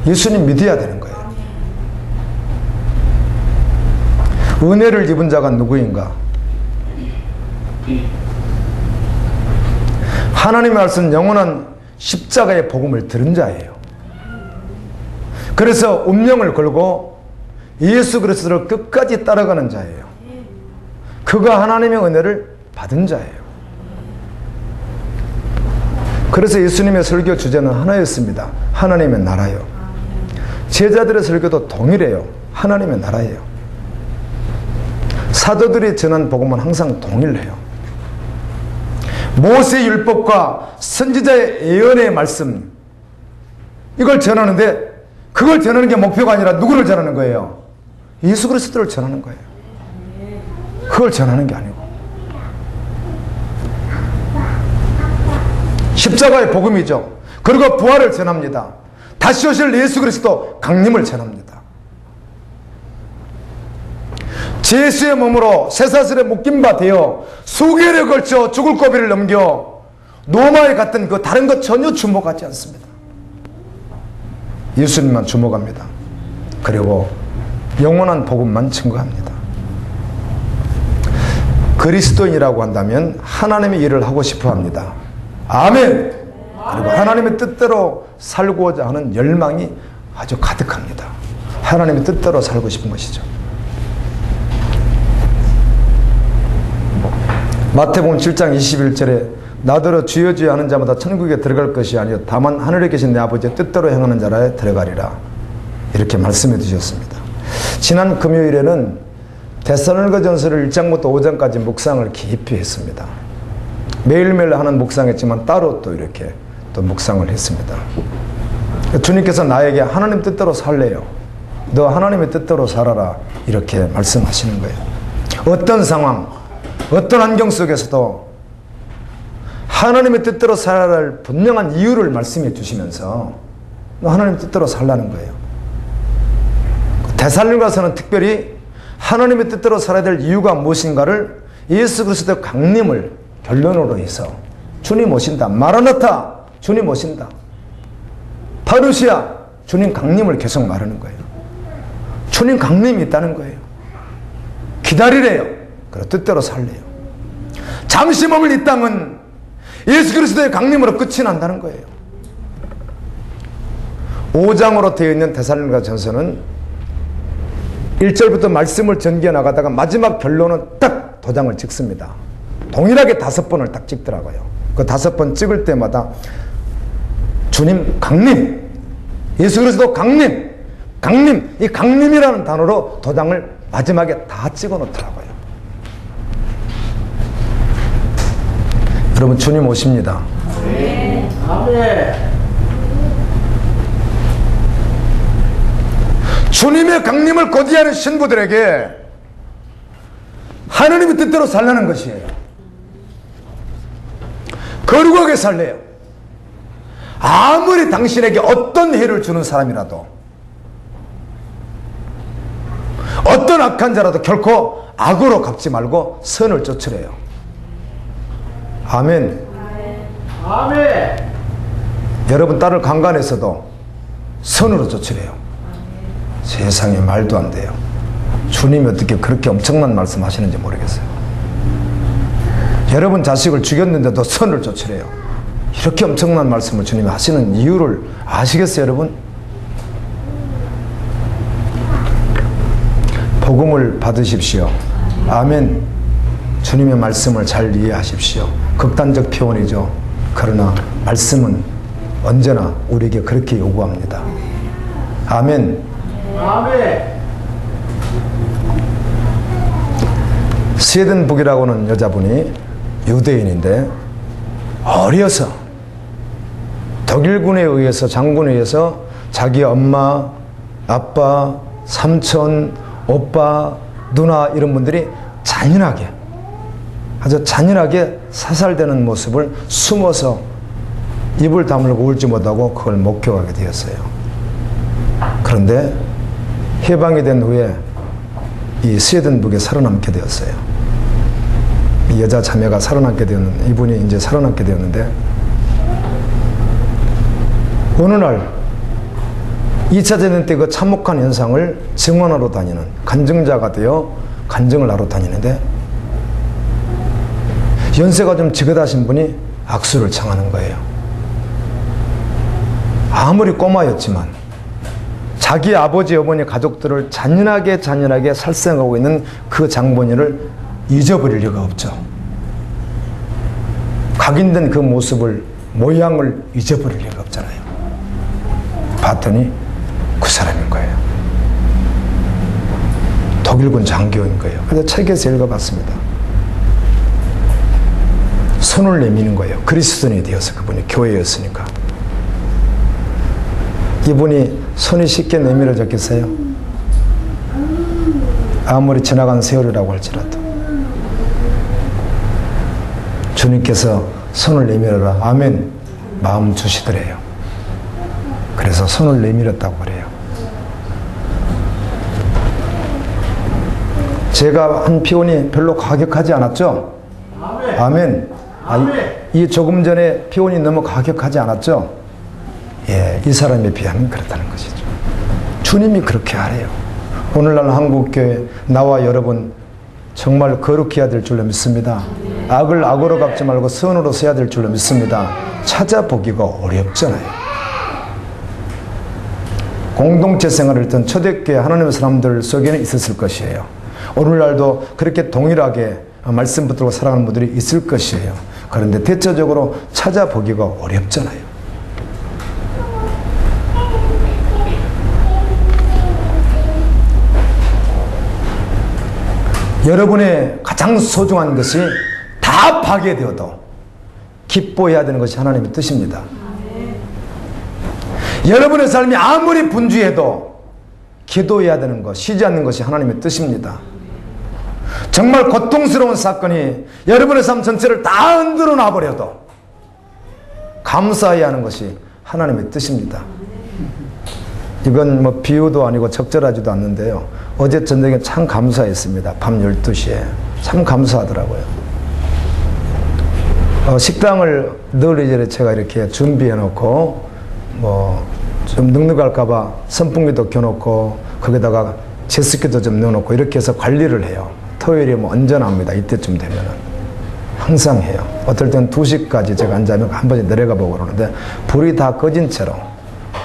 예수님 믿어야 되는 거예요. 은혜를 입은 자가 누구인가? 하나님의 말씀, 영원한 십자가의 복음을 들은 자예요. 그래서 운명을 걸고 예수 그리스도를 끝까지 따라가는 자예요. 그가 하나님의 은혜를 받은 자예요. 그래서 예수님의 설교 주제는 하나였습니다. 하나님의 나라요. 제자들의 설교도 동일해요. 하나님의 나라예요. 사도들이 전한 복음은 항상 동일해요. 모세의 율법과 선지자의 예언의 말씀, 이걸 전하는데 그걸 전하는 게 목표가 아니라 누구를 전하는 거예요? 예수 그리스도를 전하는 거예요. 그걸 전하는 게 아니고. 십자가의 복음이죠. 그리고 부활을 전합니다. 다시 오실 예수 그리스도 강림을 전합니다. 예수의 몸으로 쇠사슬에 묶인 바 되어 수개월에 걸쳐 죽을 고비를 넘겨 노마에 갔던 그 다른 것 전혀 주목하지 않습니다. 예수님만 주목합니다. 그리고 영원한 복음만 증거합니다. 그리스도인이라고 한다면 하나님의 일을 하고 싶어 합니다. 아멘. 그리고 하나님의 뜻대로 살고자 하는 열망이 아주 가득합니다. 하나님의 뜻대로 살고 싶은 것이죠. 마태복음 7장 21절에 나더러 주여 주여 하는 자마다 천국에 들어갈 것이 아니요 다만 하늘에 계신 내 아버지의 뜻대로 행하는 자라에 들어가리라, 이렇게 말씀해 주셨습니다. 지난 금요일에는 데살로니가전서를 1장부터 5장까지 묵상을 깊이 했습니다. 매일매일 하는 묵상했지만 따로 또 이렇게 또 묵상을 했습니다. 주님께서 나에게 하나님 뜻대로 살래요. 너 하나님의 뜻대로 살아라. 이렇게 말씀하시는 거예요. 어떤 상황, 어떤 환경 속에서도 하나님의 뜻대로 살아야 할 분명한 이유를 말씀해 주시면서 너 하나님 뜻대로 살라는 거예요. 데살로니가서는 특별히 하나님의 뜻대로 살아야 될 이유가 무엇인가를 예수 그리스도의 강림을 결론으로 해서 주님 오신다. 마라나타, 주님 오신다. 파루시아, 주님 강림을 계속 말하는 거예요. 주님 강림이 있다는 거예요. 기다리래요. 그리고 뜻대로 살래요. 잠시 머물 이 땅은 예수 그리스도의 강림으로 끝이 난다는 거예요. 5장으로 되어 있는 데살로니가 전서는 1절부터 말씀을 전개해 나가다가 마지막 결론은 딱 도장을 찍습니다. 동일하게 5번을 딱 찍더라고요. 그 5번 찍을 때마다 주님 강림, 예수 그리스도 강림, 강림, 이 강림이라는 단어로 도장을 마지막에 다 찍어 놓더라고요. 여러분, 주님 오십니다. 네. 아멘. 주님의 강림을 고대하는 신부들에게 하나님의 뜻대로 살라는 것이에요. 거룩하게 살래요. 아무리 당신에게 어떤 해를 주는 사람이라도, 어떤 악한 자라도 결코 악으로 갚지 말고 선을 쫓으래요. 아멘. 아멘. 여러분 딸을 강간해서도 선으로 쫓으래요. 세상에 말도 안 돼요. 주님이 어떻게 그렇게 엄청난 말씀 하시는지 모르겠어요. 여러분 자식을 죽였는데도 선을 쫓으래요. 이렇게 엄청난 말씀을 주님이 하시는 이유를 아시겠어요, 여러분? 복음을 받으십시오. 아멘. 주님의 말씀을 잘 이해하십시오. 극단적 표현이죠. 그러나 말씀은 언제나 우리에게 그렇게 요구합니다. 아멘. 아멘. 스웨덴북이라고는 여자분이 유대인인데 어려서 독일군에 의해서, 장군에 의해서 자기 엄마, 아빠, 삼촌, 오빠, 누나 이런 분들이 잔인하게, 아주 잔인하게 사살되는 모습을 숨어서 입을 다물고 울지 못하고 그걸 목격하게 되었어요. 그런데 해방이 된 후에 이 스웨덴북에 살아남게 되었어요. 이 여자 자매가 살아남게 되었는데, 이분이 이제 살아남게 되었는데, 어느 날 2차 대전 때 그 참혹한 현상을 증언하러 다니는 간증자가 되어 간증을 하러 다니는데, 연세가 좀 지긋하신 분이 악수를 청하는 거예요. 아무리 꼬마였지만 자기 아버지, 어머니, 가족들을 잔인하게 살생하고 있는 그 장본인을 잊어버릴 리가 없죠. 각인된 그 모습을, 모양을 잊어버릴 리가 없잖아요. 봤더니 그 사람인 거예요. 독일군 장교인 거예요. 그래서 책에서 읽어봤습니다. 손을 내미는 거예요. 그리스도인이 되어서, 그분이 교회였으니까. 이분이 손이 쉽게 내밀어졌겠어요? 아무리 지나간 세월이라고 할지라도. 주님께서 손을 내밀어라. 아멘. 마음 주시더래요. 그래서 손을 내밀었다고 그래요. 제가 한 피혼이 별로 가격하지 않았죠? 아멘. 아멘. 아멘. 이 조금 전에 피혼이 너무 가격하지 않았죠? 예, 이 사람에 비하면 그렇다는 것이죠. 주님이 그렇게 하래요. 오늘날 한국교회 나와 여러분 정말 거룩히 해야 될 줄로 믿습니다. 악을 악으로 갚지 말고 선으로 써야 될 줄로 믿습니다. 찾아보기가 어렵잖아요. 공동체 생활을 했던 초대교회 하나님의 사람들 속에는 있었을 것이에요. 오늘날도 그렇게 동일하게 말씀 붙들고 살아가는 분들이 있을 것이에요. 그런데 대체적으로 찾아보기가 어렵잖아요. 여러분의 가장 소중한 것이 다 파괴되어도 기뻐해야 되는 것이 하나님의 뜻입니다. 여러분의 삶이 아무리 분주해도 기도해야 되는 것, 쉬지 않는 것이 하나님의 뜻입니다. 정말 고통스러운 사건이 여러분의 삶 전체를 다 흔들어 놔버려도 감사해야 하는 것이 하나님의 뜻입니다. 이건 뭐 비유도 아니고 적절하지도 않는데요. 어제 저녁에 참 감사했습니다. 밤 12시에. 참 감사하더라고요. 식당을 늘 이제 제가 이렇게 준비해 놓고 뭐 좀 눅눅할까봐 선풍기도 켜놓고 거기다가 제습기도 좀 넣어놓고 이렇게 해서 관리를 해요. 토요일이 뭐 언제나옵니다. 이때쯤 되면은. 항상 해요. 어떨 땐 2시까지 제가 앉아면 한 번씩 내려가 보고 그러는데 불이 다 꺼진 채로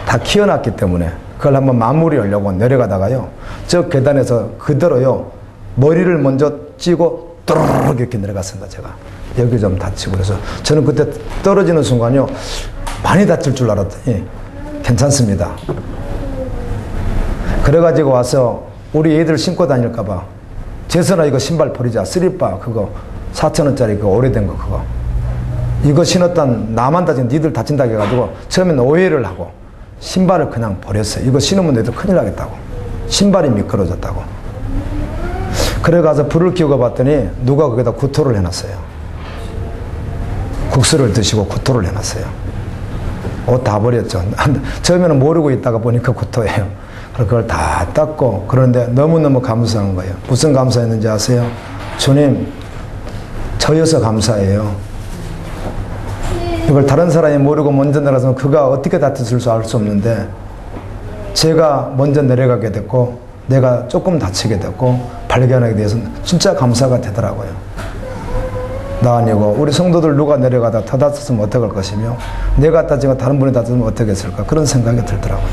다 키워놨기 때문에 그걸 한번 마무리하려고 내려가다가요. 저 계단에서 그대로요. 머리를 먼저 찌고 또르르 이렇게 내려갔습니다. 제가. 여기 좀 다치고 그래서 저는 그때 떨어지는 순간요. 많이 다칠 줄 알았더니 괜찮습니다. 그래가지고 와서 우리 애들 신고 다닐까봐 재선아 이거 신발 버리자. 쓰리빠 그거 4,000원짜리 그거 오래된 거 그거 이거 신었단 나만 다친 니들 다친다 해가지고 처음에는 오해를 하고 신발을 그냥 버렸어요. 이거 신으면 애들 큰일 나겠다고. 신발이 미끄러졌다고. 그래가서 불을 켜고 봤더니 누가 거기다 구토를 해놨어요. 국수를 드시고 구토를 해놨어요. 옷 다 버렸죠. 처음에는 모르고 있다가 보니까 구토예요. 그걸 다 닦고 그런데 너무너무 감사한 거예요. 무슨 감사했는지 아세요? 주님 저여서 감사해요. 이걸 다른 사람이 모르고 먼저 내려가서 그가 어떻게 다쳤을지 알 수 없는데 제가 먼저 내려가게 됐고 내가 조금 다치게 됐고 발견하게 돼서 진짜 감사가 되더라고요. 나 아니고 우리 성도들 누가 내려가다 더 다쳤으면 어떡할 것이며 내가 다치고 다른 분이 다쳤으면 어떻겠을까 그런 생각이 들더라고요.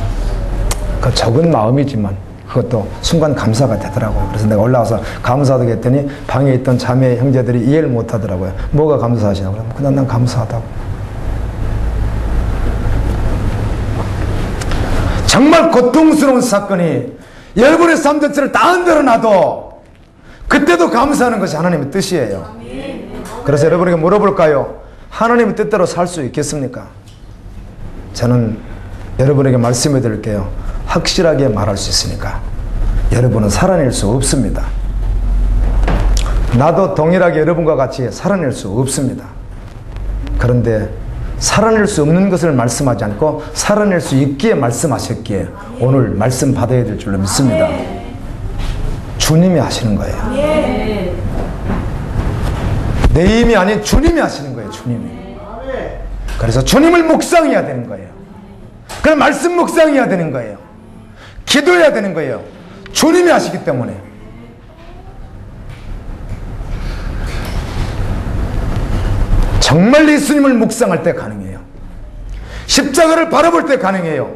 그 적은 마음이지만 그것도 순간 감사가 되더라고요. 그래서 내가 올라와서 감사하다고 했더니 방에 있던 자매 형제들이 이해를 못 하더라고요. 뭐가 감사하시냐고. 그냥 난 감사하다고. 정말 고통스러운 사건이 여러분의 삶 전체를 다 흔들어 놔도 그때도 감사하는 것이 하나님의 뜻이에요. 그래서 여러분에게 물어볼까요? 하나님의 뜻대로 살 수 있겠습니까? 저는 여러분에게 말씀해 드릴게요. 확실하게 말할 수 있으니까 여러분은 살아낼 수 없습니다. 나도 동일하게 여러분과 같이 살아낼 수 없습니다. 그런데 살아낼 수 없는 것을 말씀하지 않고 살아낼 수 있기에 말씀하셨기에 오늘 말씀 받아야 될 줄로 믿습니다. 주님이 하시는 거예요. 내 힘이 아닌 주님이 하시는 거예요. 주님이. 그래서 주님을 묵상해야 되는 거예요. 그럼 말씀 묵상해야 되는 거예요. 기도해야 되는 거예요. 주님이 하시기 때문에. 정말 예수님을 묵상할 때 가능해요. 십자가를 바라볼 때 가능해요.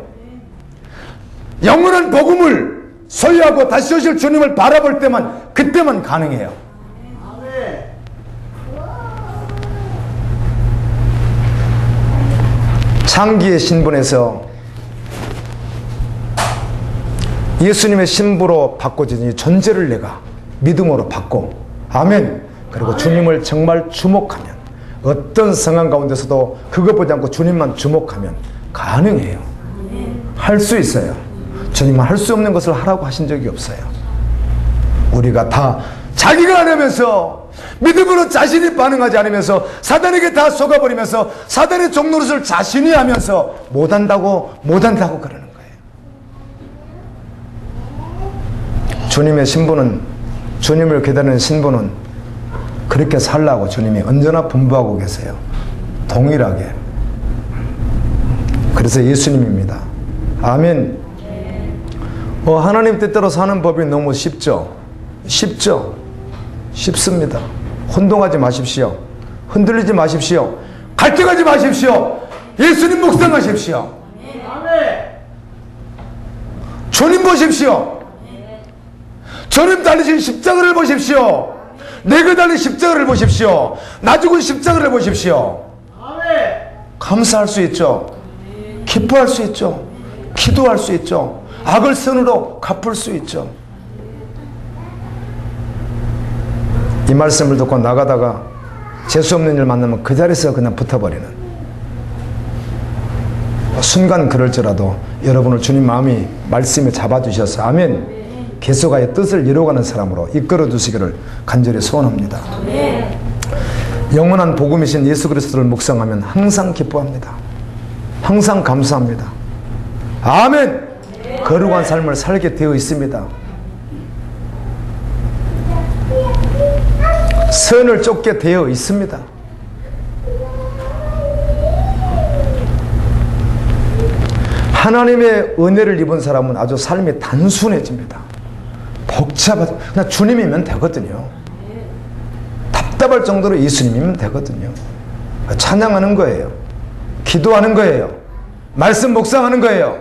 영원한 복음을 소유하고 다시 오실 주님을 바라볼 때만 그때만 가능해요. 창기의 신분에서 예수님의 신부로 바꿔진 이 존재를 내가 믿음으로 받고 아멘. 그리고 주님을 정말 주목하면 어떤 상황 가운데서도 그것 보지 않고 주님만 주목하면 가능해요. 할 수 있어요. 주님은 할 수 없는 것을 하라고 하신 적이 없어요. 우리가 다 자기가 안 하면서 믿음으로 자신이 반응하지 않으면서 사단에게 다 속아버리면서 사단의 종노릇을 자신이 하면서 못한다고 그러는 거예요. 주님의 신부는, 주님을 기다리는 신부는 그렇게 살라고 주님이 언제나 분부하고 계세요. 동일하게. 그래서 예수님입니다. 아멘. 하나님 뜻대로 사는 법이 너무 쉽죠? 쉽습니다. 혼동하지 마십시오. 흔들리지 마십시오. 갈등하지 마십시오. 예수님 묵상하십시오. 주님 보십시오. 주님 달리신 십자가를 보십시오. 내가 달린 십자가를 보십시오. 나 죽은 십자가를 보십시오. 감사할 수 있죠. 기뻐할 수 있죠. 기도할 수 있죠. 악을 선으로 갚을 수 있죠. 이 말씀을 듣고 나가다가 재수 없는 일 만나면 그 자리에서 그냥 붙어버리는. 순간 그럴지라도 여러분을 주님 마음이 말씀에 잡아주셔서 아멘. 계속하여 뜻을 이루어가는 사람으로 이끌어 주시기를 간절히 소원합니다. 영원한 복음이신 예수 그리스도를 묵상하면 항상 기뻐합니다. 항상 감사합니다. 아멘. 거룩한 삶을 살게 되어 있습니다. 선을 쫓게 되어 있습니다. 하나님의 은혜를 입은 사람은 아주 삶이 단순해집니다. 복잡하죠. 그냥 주님이면 되거든요. 답답할 정도로 예수님이면 되거든요. 찬양하는 거예요. 기도하는 거예요. 말씀 묵상하는 거예요.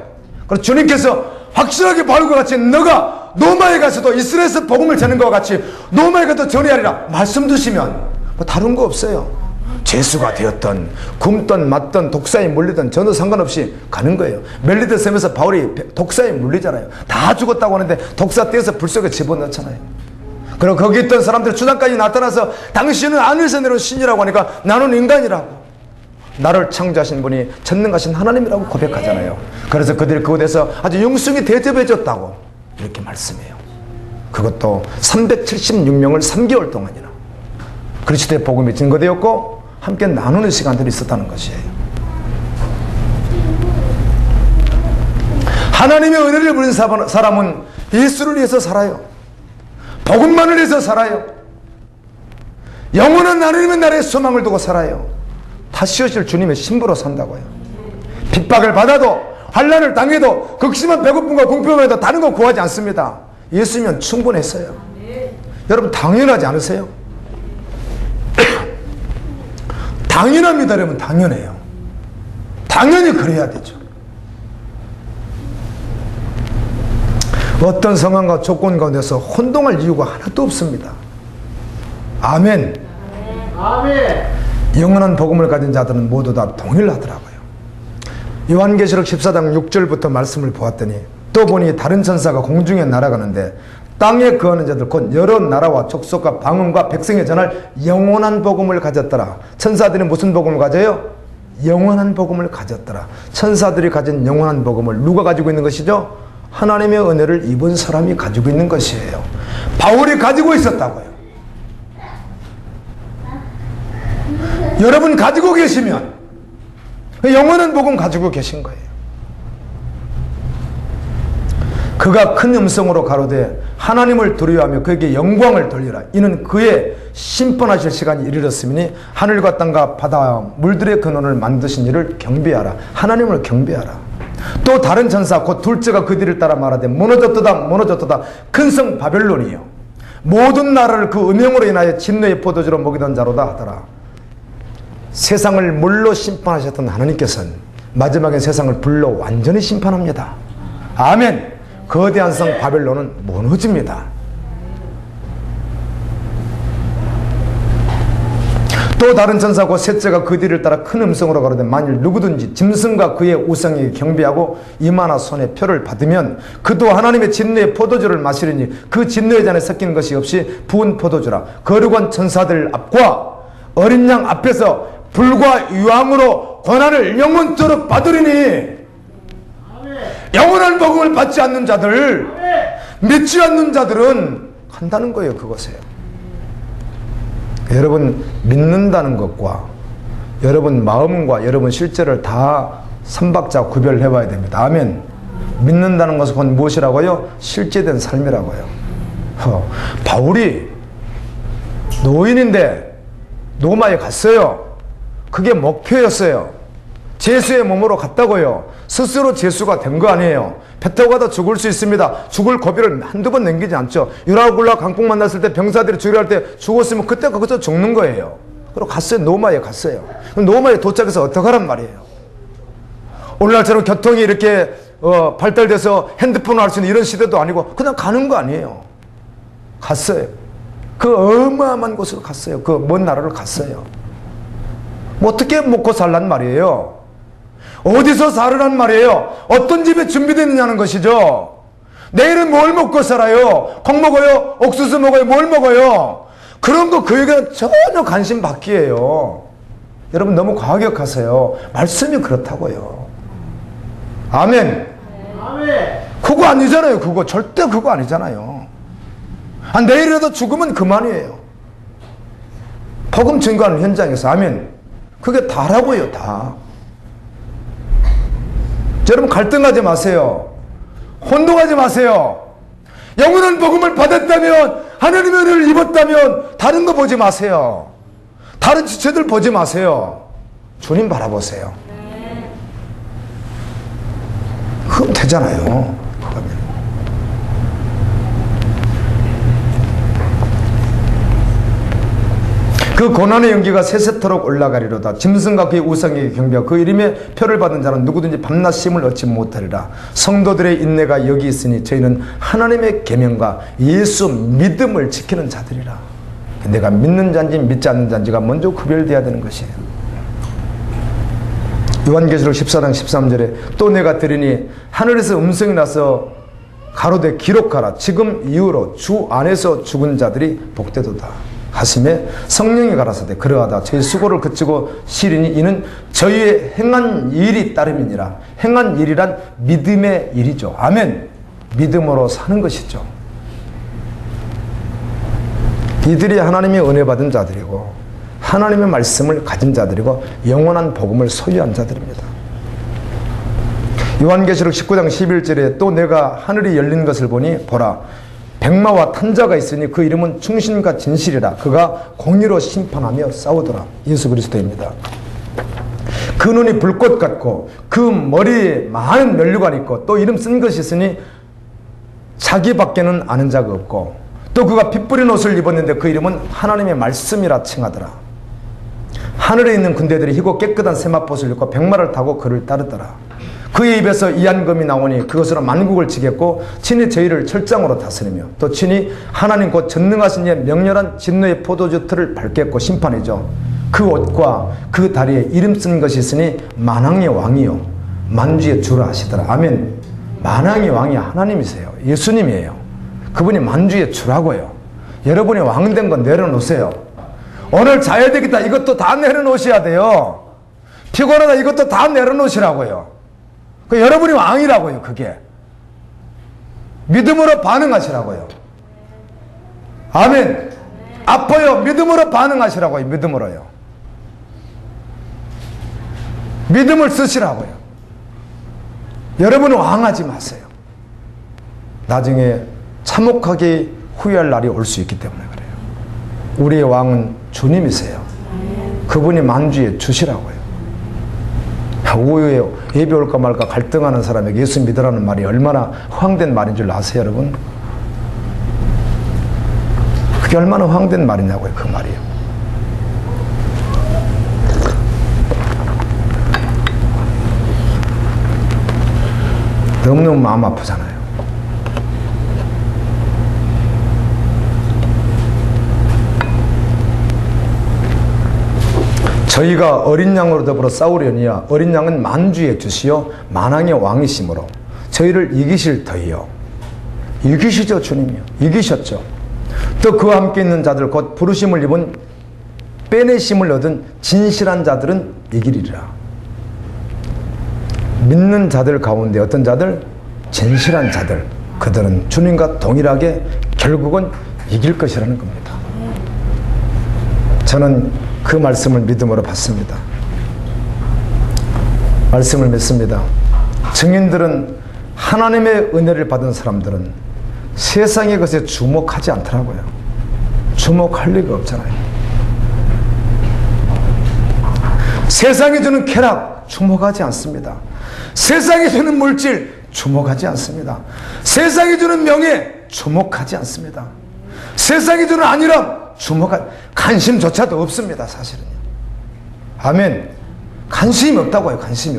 그리고 주님께서 확실하게 바울과 같이 너가 노마에 가서도 이스라엘에서 복음을 전하는 것과 같이 노마에 가도 전해하리라 말씀 주시면 뭐 다른 거 없어요. 죄수가 되었던 굶던 맞던 독사에 물리던 전혀 상관없이 가는 거예요. 멜리드 섬에서 바울이 독사에 물리잖아요. 다 죽었다고 하는데 독사 떼서 불 속에 집어넣잖아요. 그리고 거기 있던 사람들 주당까지 나타나서 당신은 하늘에서 내려온 신이라고 하니까 나는 인간이라고, 나를 창조하신 분이 전능하신 하나님이라고 고백하잖아요. 그래서 그들이 그곳에서 아주 영성이 대접해 줬다고 이렇게 말씀해요. 그것도 376명을 3개월 동안이나 그리스도의 복음이 증거되었고 함께 나누는 시간들이 있었다는 것이에요. 하나님의 은혜를 부린 사람은 예수를 위해서 살아요. 복음만을 위해서 살아요. 영원한 하나님의 나라의 소망을 두고 살아요. 다시 오실 주님의 신부로 산다고요. 핍박을 받아도 환난을 당해도 극심한 배고픔과 공평함에도 다른 거 구하지 않습니다. 예수면 충분했어요. 여러분 당연하지 않으세요? 당연합니다. 여러분 당연해요. 당연히 그래야 되죠. 어떤 상황과 조건 가운데서 혼동할 이유가 하나도 없습니다. 아멘. 아멘. 영원한 복음을 가진 자들은 모두 다 동일하더라고요. 요한계시록 14장 6절부터 말씀을 보았더니 또 보니 다른 천사가 공중에 날아가는데 땅에 거하는 자들 곧 여러 나라와 족속과 방언과 백성에 전할 영원한 복음을 가졌더라. 천사들이 무슨 복음을 가져요? 영원한 복음을 가졌더라. 천사들이 가진 영원한 복음을 누가 가지고 있는 것이죠? 하나님의 은혜를 입은 사람이 가지고 있는 것이에요. 바울이 가지고 있었다고요. 여러분 가지고 계시면 영원한 복음 가지고 계신 거예요. 그가 큰 음성으로 가로되 하나님을 두려워하며 그에게 영광을 돌리라. 이는 그의 심판하실 시간이 이르렀으니 하늘과 땅과 바다와 물들의 근원을 만드신 이를 경배하라. 하나님을 경배하라. 또 다른 천사 곧 둘째가 그 뒤를 따라 말하되 무너졌도다 무너졌도다 큰 성 바벨론이요 모든 나라를 그 음행으로 인하여 진노의 포도주로 먹이던 자로다 하더라. 세상을 물로 심판하셨던 하나님께서는 마지막엔 세상을 불로 완전히 심판합니다. 아멘. 거대한 성 바벨론은 무너집니다. 또 다른 천사 곧 셋째가 그 뒤를 따라 큰 음성으로 가로되 만일 누구든지 짐승과 그의 우상에게 경배하고 이마나 손에 표를 받으면 그도 하나님의 진노의 포도주를 마시리니 그 진노의 잔에 섞이는 것이 없이 부은 포도주라. 거룩한 천사들 앞과 어린 양 앞에서 불과 유황으로 고난을 영원토록 받으리니 영원한 복음을 받지 않는 자들, 믿지 않는 자들은 간다는 거예요. 그것에 여러분 믿는다는 것과 여러분 마음과 여러분 실제를 다 삼박자 구별해 봐야 됩니다. 아멘. 믿는다는 것은 무엇이라고요? 실제된 삶이라고요. 바울이 노인인데 로마에 갔어요. 그게 목표였어요. 제수의 몸으로 갔다고요. 스스로 제수가 된 거 아니에요. 배 타고 가다 죽을 수 있습니다. 죽을 고비를 한두 번 넘기지 않죠. 유라굴라 강풍 만났을 때 병사들이 죽이려 할 때 죽었으면 그때 거기서 죽는 거예요. 그리고 갔어요. 노마에 갔어요. 노마에 도착해서 어떡하란 말이에요. 오늘날처럼 교통이 이렇게 발달돼서 핸드폰을 할 수 있는 이런 시대도 아니고 그냥 가는 거 아니에요. 갔어요. 그 어마어마한 곳으로 갔어요. 그 먼 나라로 갔어요. 뭐 어떻게 먹고 살란 말이에요. 어디서 살으란 말이에요. 어떤 집에 준비되어 있느냐는 것이죠. 내일은 뭘 먹고 살아요? 콩 먹어요? 옥수수 먹어요? 뭘 먹어요? 그런 거 그에게 전혀 관심 밖이에요. 여러분 너무 과격하세요. 말씀이 그렇다고요. 아멘. 아멘. 그거 아니잖아요. 그거 절대 그거 아니잖아요. 내일이라도 죽으면 그만이에요. 복음 증거하는 현장에서. 아멘. 그게 다라고요. 다. 여러분 갈등하지 마세요. 혼동하지 마세요. 영원한 복음을 받았다면, 하나님의 은혜를 입었다면 다른 거 보지 마세요. 다른 지체들 보지 마세요. 주님 바라보세요. 그럼 되잖아요. 그 고난의 연기가 세세토록 올라가리로다. 짐승과 그의 우상에게 경배하고 그 이름에 표를 받은 자는 누구든지 밤낮 쉼을 얻지 못하리라. 성도들의 인내가 여기 있으니 저희는 하나님의 계명과 예수 믿음을 지키는 자들이라. 내가 믿는 자인지 믿지 않는 자인지가 먼저 구별돼야 되는 것이에요. 요한계시록 14장 13절에 또 내가 들으니 하늘에서 음성이 나서 가로되 기록하라. 지금 이후로 주 안에서 죽은 자들이 복되도다. 하심에 성령이 가라사대 그러하다 저희 수고를 그치고 시리니 이는 저희의 행한 일이 따름이니라. 행한 일이란 믿음의 일이죠. 아멘. 믿음으로 사는 것이죠. 이들이 하나님의 은혜 받은 자들이고 하나님의 말씀을 가진 자들이고 영원한 복음을 소유한 자들입니다. 요한계시록 19장 11절에 또 내가 하늘이 열린 것을 보니 보라 백마와 탄자가 있으니 그 이름은 충신과 진실이라. 그가 공의로 심판하며 싸우더라. 예수 그리스도입니다. 그 눈이 불꽃 같고 그 머리에 많은 면류관이 있고 또 이름 쓴 것이 있으니 자기밖에는 아는 자가 없고 또 그가 피 뿌린 옷을 입었는데 그 이름은 하나님의 말씀이라 칭하더라. 하늘에 있는 군대들이 희고 깨끗한 세마포를 입고 백마를 타고 그를 따르더라. 그의 입에서 이한금이 나오니 그것으로 만국을 치겠고 친히 저희를 철장으로 다스리며 또 친히 하나님 곧 전능하신 이의 명렬한 진노의 포도주 틀을 밟겠고 심판이죠. 그 옷과 그 다리에 이름 쓴 것이 있으니 만왕의 왕이요 만주의 주라 하시더라. 아멘. 만왕의 왕이 하나님이세요. 예수님이에요. 그분이 만주의 주라고요. 여러분이 왕된 건 내려놓으세요. 오늘 자야 되겠다 이것도 다 내려놓으셔야 돼요. 피곤하다 이것도 다 내려놓으시라고요. 그 여러분이 왕이라고요. 그게 믿음으로 반응하시라고요. 아멘. 아파요. 믿음으로 반응하시라고요. 믿음으로요. 믿음을 쓰시라고요. 여러분은 왕하지 마세요. 나중에 참혹하게 후회할 날이 올 수 있기 때문에 그래요. 우리의 왕은 주님이세요. 그분이 만주의 주시라고요. 오후에 예배 올까 말까 갈등하는 사람에게 예수 믿으라는 말이 얼마나 허황된 말인 줄 아세요, 여러분? 그게 얼마나 허황된 말이냐고요, 그 말이요. 너무너무 마음 아프잖아요. 저희가 어린 양으로 더불어 싸우려니와 어린 양은 만주의 주시요 만왕의 왕이시므로 저희를 이기실 터이요. 이기시죠. 주님이요. 이기셨죠. 또 그와 함께 있는 자들 곧 부르심을 입은 빼내심을 얻은 진실한 자들은 이기리라. 믿는 자들 가운데 어떤 자들? 진실한 자들. 그들은 주님과 동일하게 결국은 이길 것이라는 겁니다. 저는 그 말씀을 믿음으로 받습니다. 말씀을 믿습니다. 증인들은 하나님의 은혜를 받은 사람들은 세상의 것에 주목하지 않더라고요. 주목할 리가 없잖아요. 세상이 주는 쾌락 주목하지 않습니다. 세상이 주는 물질 주목하지 않습니다. 세상이 주는 명예 주목하지 않습니다. 세상이 주는 안일함 관심조차도 없습니다. 사실은요. 아멘. 관심이 없다고요. 관심이.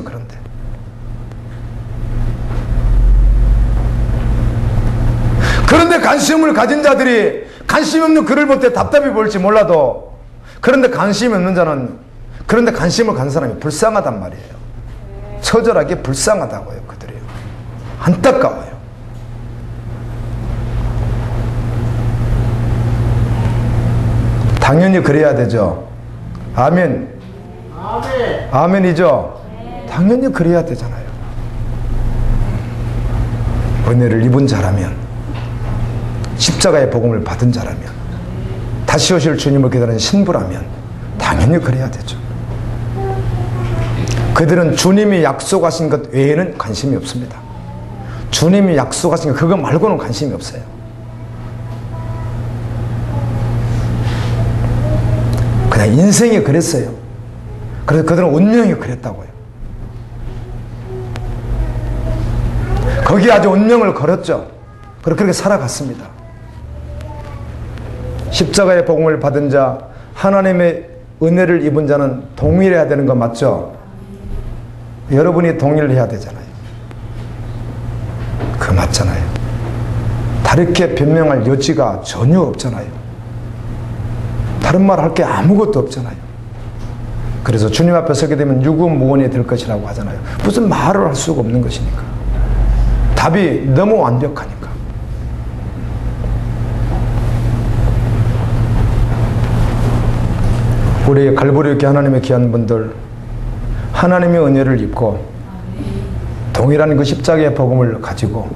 그런데 관심을 가진 자들이 관심 없는 그를 볼 때 답답해 보일지 몰라도 그런데 관심이 없는 자는 그런데 관심을 가진 사람이 불쌍하단 말이에요. 처절하게 불쌍하다고요. 그들이요. 안타까워요. 당연히 그래야 되죠. 아멘. 아멘. 아멘이죠. 당연히 그래야 되잖아요. 은혜를 입은 자라면, 십자가의 복음을 받은 자라면, 다시 오실 주님을 기다리는 신부라면 당연히 그래야 되죠. 그들은 주님이 약속하신 것 외에는 관심이 없습니다. 주님이 약속하신 것 그거 말고는 관심이 없어요. 그냥 인생이 그랬어요. 그래서 그들은 운명이 그랬다고요. 거기에 아주 운명을 걸었죠. 그렇게 살아갔습니다. 십자가의 복음을 받은 자, 하나님의 은혜를 입은 자는 동일해야 되는 거 맞죠? 여러분이 동일해야 되잖아요. 그 맞잖아요. 다르게 변명할 여지가 전혀 없잖아요. 다른 말 할 게 아무것도 없잖아요. 그래서 주님 앞에 서게 되면 유구무원이 될 것이라고 하잖아요. 무슨 말을 할 수가 없는 것이니까. 답이 너무 완벽하니까. 우리 갈보리 교회 하나님의 귀한 분들, 하나님의 은혜를 입고 동일한 그 십자가의 복음을 가지고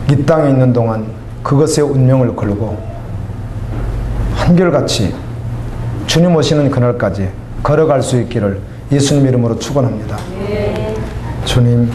이 땅에 있는 동안 그것의 운명을 걸고 한결같이 주님 오시는 그날까지 걸어갈 수 있기를 예수님 이름으로 축원합니다. 주님